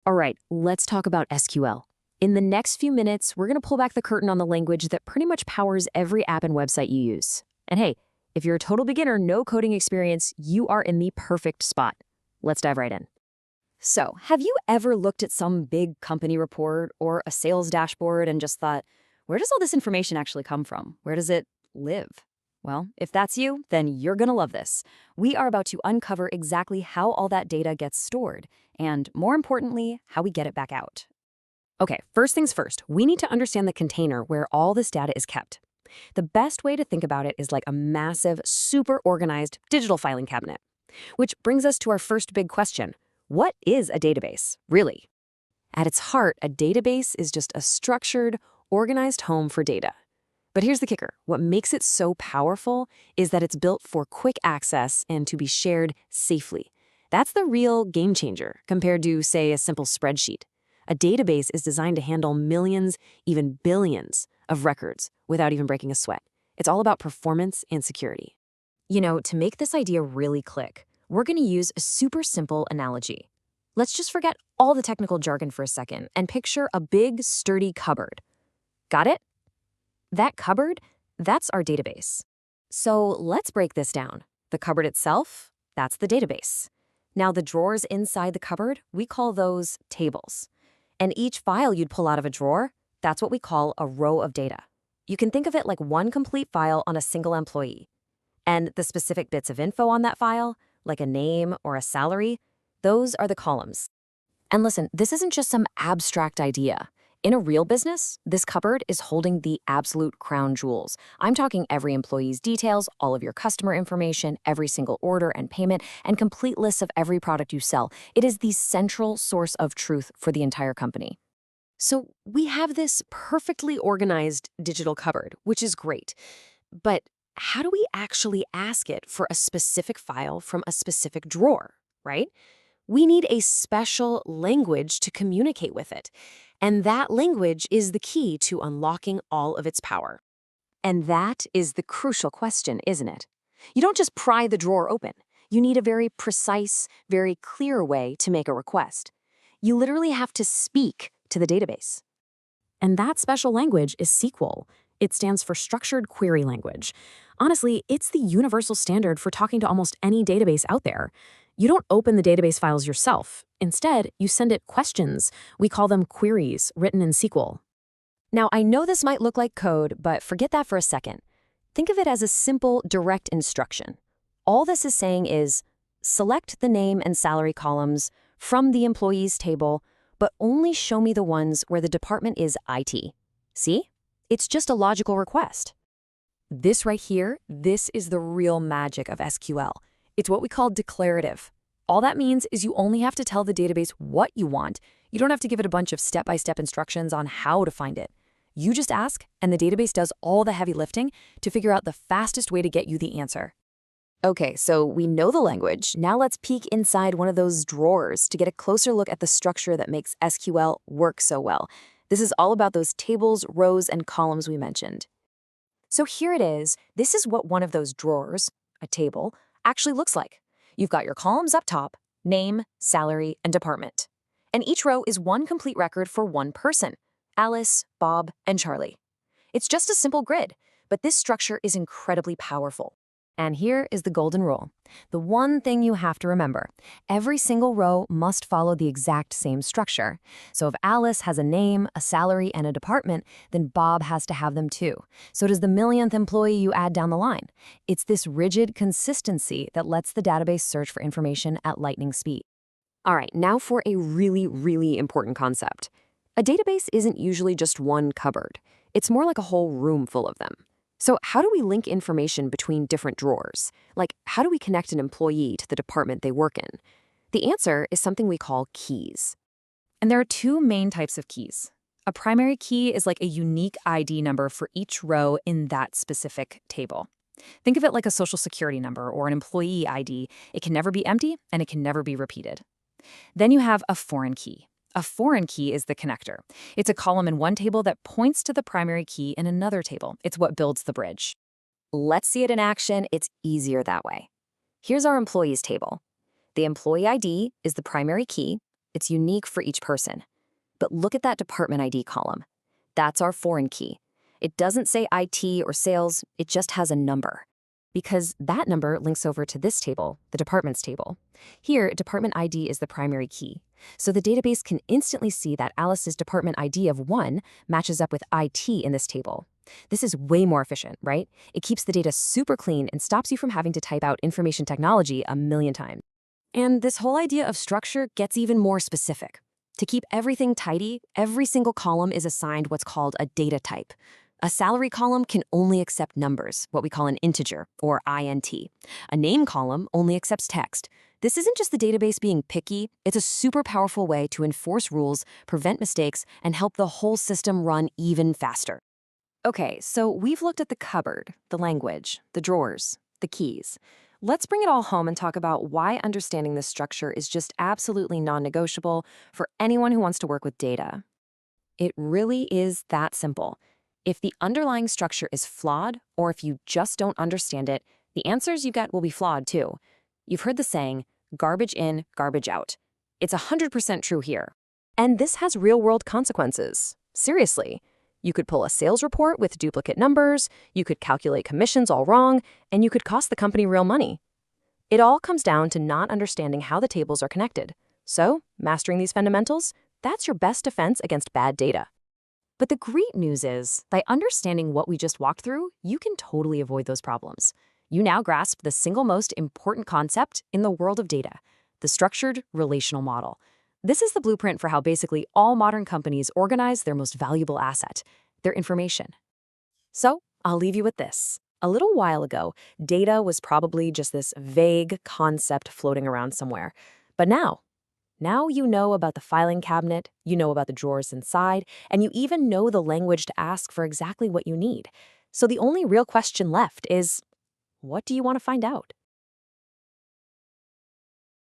All right, let's talk about SQL. In the next few minutes, we're going to pull back the curtain on the language that pretty much powers every app and website you use. And hey, if you're a total beginner, no coding experience, you are in the perfect spot. Let's dive right in. So, have you ever looked at some big company report or a sales dashboard and just thought, where does all this information actually come from? Where does it live? Well, if that's you, then you're going to love this. We are about to uncover exactly how all that data gets stored, and more importantly, how we get it back out. Okay, first things first, we need to understand the container where all this data is kept. The best way to think about it is like a massive, super organized digital filing cabinet. Which brings us to our first big question. What is a database, really? At its heart, a database is just a structured, organized home for data. But here's the kicker. What makes it so powerful is that it's built for quick access and to be shared safely. That's the real game changer compared to, say, a simple spreadsheet. A database is designed to handle millions, even billions, of records without even breaking a sweat. It's all about performance and security. You know, to make this idea really click, we're going to use a super simple analogy. Let's just forget all the technical jargon for a second and picture a big, sturdy cupboard. Got it? That cupboard, that's our database. So let's break this down. The cupboard itself, that's the database. Now the drawers inside the cupboard, we call those tables. And each file you'd pull out of a drawer, that's what we call a row of data. You can think of it like one complete file on a single employee. And the specific bits of info on that file, like a name or a salary, those are the columns. And listen, this isn't just some abstract idea. In a real business, this cupboard is holding the absolute crown jewels. I'm talking every employee's details, all of your customer information, every single order and payment, and complete lists of every product you sell. It is the central source of truth for the entire company. So we have this perfectly organized digital cupboard, which is great. But how do we actually ask it for a specific file from a specific drawer, right? We need a special language to communicate with it. And that language is the key to unlocking all of its power. And that is the crucial question, isn't it? You don't just pry the drawer open. You need a very precise, very clear way to make a request. You literally have to speak to the database. And that special language is SQL. It stands for Structured Query Language. Honestly, it's the universal standard for talking to almost any database out there. You don't open the database files yourself. Instead, you send it questions. We call them queries written in SQL. Now, I know this might look like code, but forget that for a second. Think of it as a simple, direct instruction. All this is saying is, select the name and salary columns from the employees table, but only show me the ones where the department is IT. See? It's just a logical request. This right here, this is the real magic of SQL. It's what we call declarative. All that means is you only have to tell the database what you want. You don't have to give it a bunch of step-by-step instructions on how to find it. You just ask, and the database does all the heavy lifting to figure out the fastest way to get you the answer. Okay, so we know the language. Now let's peek inside one of those drawers to get a closer look at the structure that makes SQL work so well. This is all about those tables, rows, and columns we mentioned. So here it is. This is what one of those drawers, a table, actually looks like. You've got your columns up top, name, salary, and department. And each row is one complete record for one person, Alice, Bob, and Charlie. It's just a simple grid, but this structure is incredibly powerful. And here is the golden rule. The one thing you have to remember, every single row must follow the exact same structure. So if Alice has a name, a salary, and a department, then Bob has to have them too. So does the millionth employee you add down the line. It's this rigid consistency that lets the database search for information at lightning speed. All right, now for a really, really important concept. A database isn't usually just one cupboard. It's more like a whole room full of them. So how do we link information between different drawers? Like, how do we connect an employee to the department they work in? The answer is something we call keys. And there are two main types of keys. A primary key is like a unique ID number for each row in that specific table. Think of it like a social security number or an employee ID. It can never be empty and it can never be repeated. Then you have a foreign key. A foreign key is the connector. It's a column in one table that points to the primary key in another table. It's what builds the bridge. Let's see it in action. It's easier that way. Here's our employees table. The employee ID is the primary key, It's unique for each person. But look at that department ID column. That's our foreign key. It doesn't say IT or sales, it just has a number. Because that number links over to this table, the departments table. Here, department ID is the primary key. So the database can instantly see that Alice's department ID of 1 matches up with IT in this table. This is way more efficient, right? It keeps the data super clean and stops you from having to type out information technology a million times. And this whole idea of structure gets even more specific. To keep everything tidy, every single column is assigned what's called a data type. A salary column can only accept numbers, what we call an integer, or INT. A name column only accepts text. This isn't just the database being picky, it's a super powerful way to enforce rules, prevent mistakes, and help the whole system run even faster. Okay, so we've looked at the cupboard, the language, the drawers, the keys. Let's bring it all home and talk about why understanding this structure is just absolutely non-negotiable for anyone who wants to work with data. It really is that simple. If the underlying structure is flawed, or if you just don't understand it, the answers you get will be flawed too. You've heard the saying, garbage in, garbage out. It's 100% true here. And this has real-world consequences. Seriously. You could pull a sales report with duplicate numbers, you could calculate commissions all wrong, and you could cost the company real money. It all comes down to not understanding how the tables are connected. So, mastering these fundamentals, that's your best defense against bad data. But the great news is, by understanding what we just walked through, you can totally avoid those problems. You now grasp the single most important concept in the world of data, the structured relational model. This is the blueprint for how basically all modern companies organize their most valuable asset, their information. So, I'll leave you with this. A little while ago, data was probably just this vague concept floating around somewhere. But now you know about the filing cabinet, you know about the drawers inside, and you even know the language to ask for exactly what you need. So the only real question left is, what do you want to find out?